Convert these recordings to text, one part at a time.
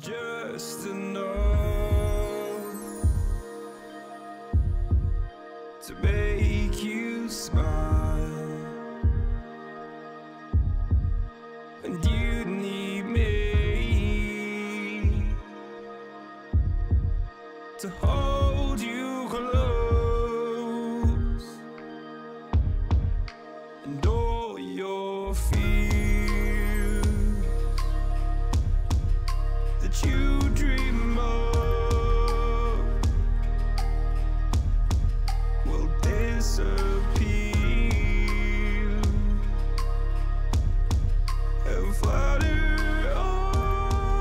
Just enough to make you smile, and you need me to hold you close, and all your fears that you dream of will disappear and flutter on.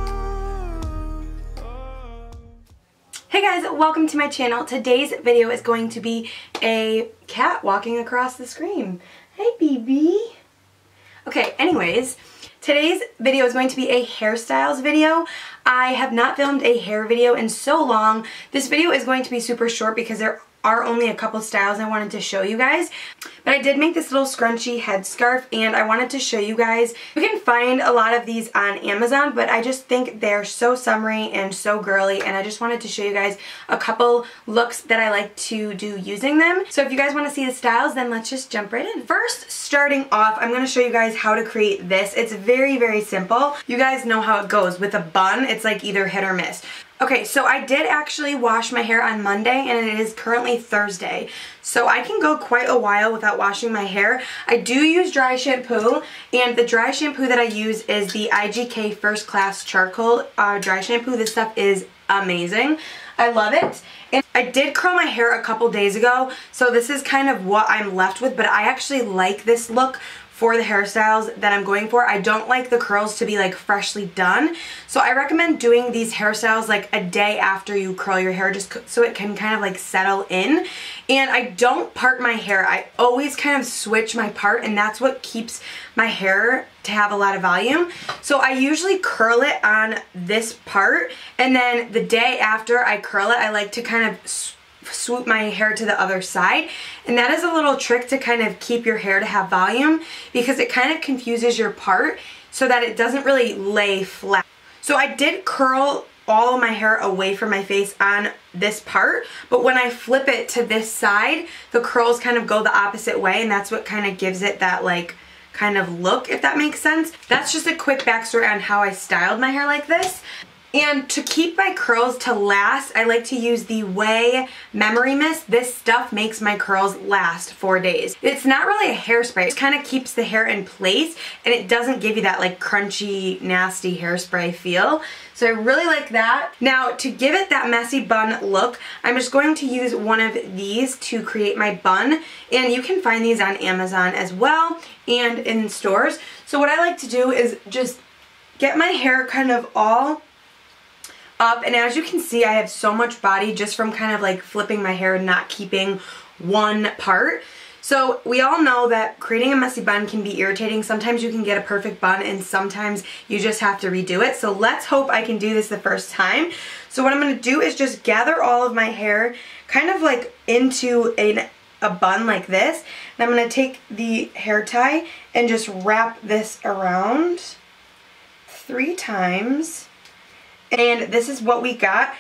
Hey guys, welcome to my channel. Today's video is going to be a cat walking across the screen. Hey BB. Okay, anyways, today's video is going to be a hairstyles video. I have not filmed a hair video in so long. This video is going to be super short because there are only a couple styles I wanted to show you guys. But I did make this little scrunchy headscarf and I wanted to show you guys. You can find a lot of these on Amazon, but I just think they're so summery and so girly, and I just wanted to show you guys a couple looks that I like to do using them. So if you guys want to see the styles, then let's just jump right in. First, starting off, I'm going to show you guys how to create this. It's very, very simple. You guys know how it goes. With a bun, it's like either hit or miss. Okay, so I did actually wash my hair on Monday and it is currently Thursday. So I can go quite a while without washing my hair. I do use dry shampoo, and the dry shampoo that I use is the IGK First Class Charcoal dry shampoo. This stuff is amazing. I love it. And I did curl my hair a couple days ago, so this is kind of what I'm left with, but I actually like this look for the hairstyles that I'm going for. I don't like the curls to be like freshly done. So I recommend doing these hairstyles like a day after you curl your hair, just so it can kind of like settle in. And I don't part my hair. I always kind of switch my part, and that's what keeps my hair to have a lot of volume. So I usually curl it on this part, and then the day after I curl it, I like to kind of swoop my hair to the other side, and that is a little trick to kind of keep your hair to have volume, because it kind of confuses your part so that it doesn't really lay flat. So I did curl all of my hair away from my face on this part, but when I flip it to this side, the curls kind of go the opposite way, and that's what kind of gives it that like kind of look, if that makes sense. That's just a quick backstory on how I styled my hair like this. And to keep my curls to last, I like to use the OUAI Memory Mist. This stuff makes my curls last 4 days. It's not really a hairspray. It kind of keeps the hair in place, and it doesn't give you that like crunchy, nasty hairspray feel. So I really like that. Now, to give it that messy bun look, I'm just going to use one of these to create my bun. And you can find these on Amazon as well and in stores. So what I like to do is just get my hair kind of all up, and as you can see, I have so much body just from kind of like flipping my hair and not keeping one part. So we all know that creating a messy bun can be irritating. Sometimes you can get a perfect bun and sometimes you just have to redo it. So let's hope I can do this the first time. So what I'm going to do is just gather all of my hair kind of like into a bun like this. And I'm going to take the hair tie and just wrap this around 3 times. And this is what we got.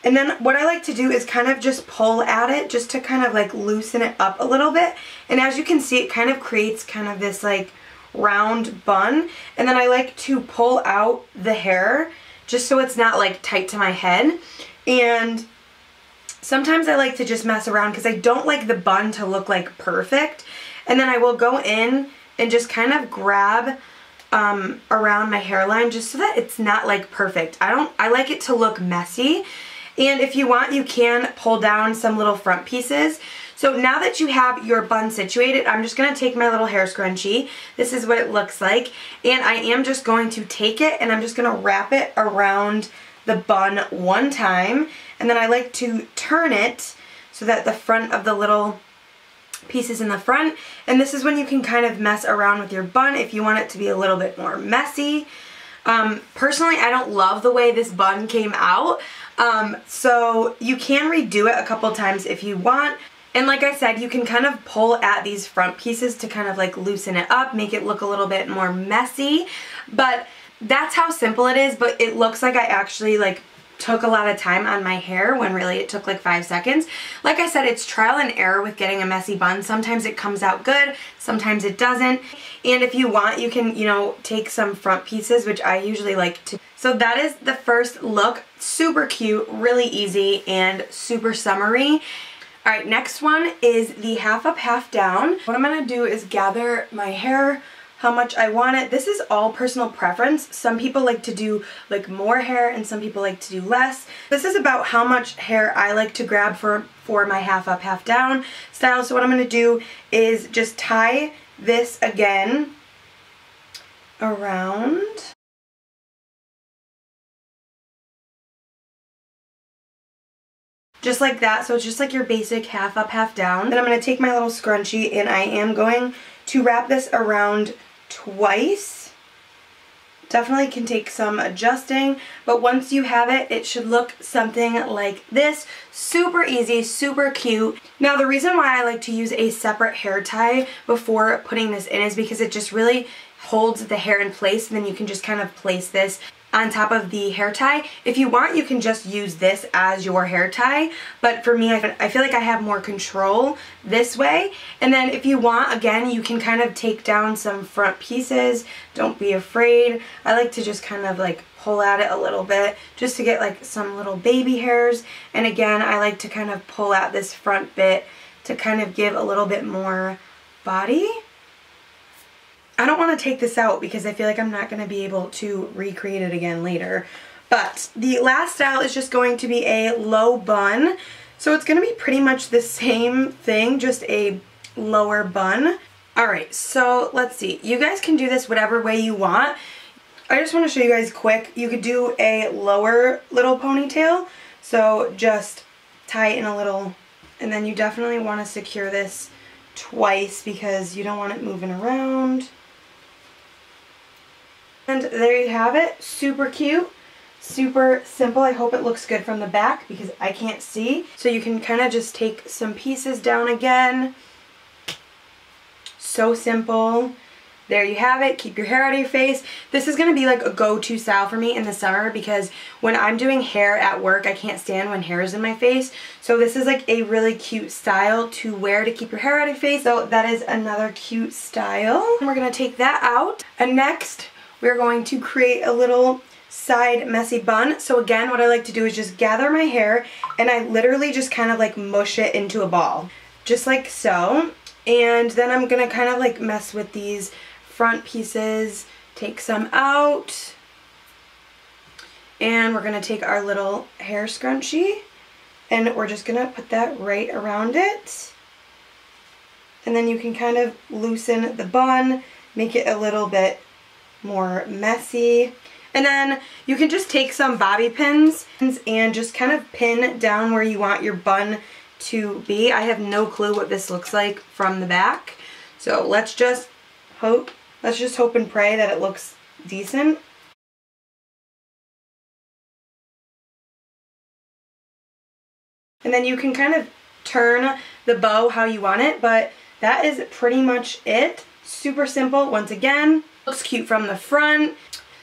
And then what I like to do is kind of just pull at it just to kind of like loosen it up a little bit. And as you can see, it kind of creates kind of this like round bun. And then I like to pull out the hair just so it's not like tight to my head. And sometimes I like to just mess around because I don't like the bun to look like perfect. And then I will go in and just kind of grab around my hairline just so that it's not like perfect. I like it to look messy. And if you want, you can pull down some little front pieces. So now that you have your bun situated, I'm just going to take my little hair scrunchie. This is what it looks like. And I am just going to take it and I'm just going to wrap it around the bun 1 time. And then I like to turn it so that the front of the little pieces in the front, and this is when you can kind of mess around with your bun if you want it to be a little bit more messy. Personally, I don't love the way this bun came out, so you can redo it a couple times if you want. And like I said, you can kind of pull at these front pieces to kind of like loosen it up, make it look a little bit more messy. But that's how simple it is, but it looks like I actually like took a lot of time on my hair when really it took like 5 seconds. Like I said, it's trial and error with getting a messy bun. Sometimes it comes out good, sometimes it doesn't. And if you want, you can, you know, take some front pieces, which I usually like to. So that is the first look. Super cute, really easy, and super summery. Alright, next one is the half up, half down. What I'm going to do is gather my hair how much I want it. This is all personal preference. Some people like to do like more hair and some people like to do less. This is about how much hair I like to grab for my half up, half down style. So what I'm going to do is just tie this again around. Just like that. So it's just like your basic half up, half down. Then I'm going to take my little scrunchie and I am going to wrap this around twice. Definitely can take some adjusting, but once you have it, it should look something like this. Super easy, super cute. Now the reason why I like to use a separate hair tie before putting this in is because it just really holds the hair in place, and then you can just kind of place this on top of the hair tie. If you want, you can just use this as your hair tie, but for me, I feel like I have more control this way. And then if you want, again, you can kind of take down some front pieces. Don't be afraid. I like to just kind of like pull at it a little bit just to get like some little baby hairs. And again, I like to kind of pull at this front bit to kind of give a little bit more body. I don't want to take this out because I feel like I'm not going to be able to recreate it again later. But the last style is just going to be a low bun. So it's going to be pretty much the same thing, just a lower bun. Alright, so let's see. You guys can do this whatever way you want. I just want to show you guys quick. You could do a lower little ponytail. So just tie it in a little, and then you definitely want to secure this twice because you don't want it moving around. And there you have it. Super cute, super simple. I hope it looks good from the back because I can't see. So you can kind of just take some pieces down again. So simple. There you have it. Keep your hair out of your face. This is going to be like a go-to style for me in the summer because when I'm doing hair at work, I can't stand when hair is in my face. So this is like a really cute style to wear to keep your hair out of your face. So that is another cute style. And we're going to take that out. And next, we're going to create a little side messy bun. So again, what I like to do is just gather my hair and I literally just kind of like mush it into a ball. Just like so. And then I'm going to kind of like mess with these front pieces, take some out. And we're going to take our little hair scrunchie and we're just going to put that right around it. And then you can kind of loosen the bun, make it a little bit more messy. And then you can just take some bobby pins and just kind of pin down where you want your bun to be. I have no clue what this looks like from the back. So let's just hope and pray that it looks decent. And then you can kind of turn the bow how you want it, but that is pretty much it. Super simple. Once again, looks cute from the front.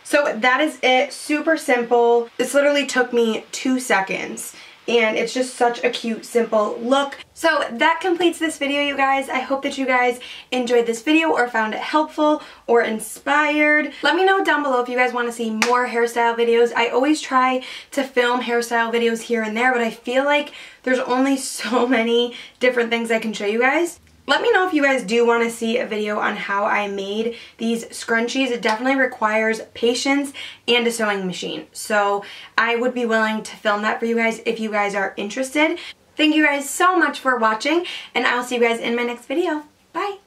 So that is it. Super simple. This literally took me 2 seconds. And it's just such a cute, simple look. So that completes this video, you guys. I hope that you guys enjoyed this video or found it helpful or inspired. Let me know down below if you guys want to see more hairstyle videos. I always try to film hairstyle videos here and there, but I feel like there's only so many different things I can show you guys. Let me know if you guys do want to see a video on how I made these scrunchies. It definitely requires patience and a sewing machine. So I would be willing to film that for you guys if you guys are interested. Thank you guys so much for watching, and I'll see you guys in my next video. Bye!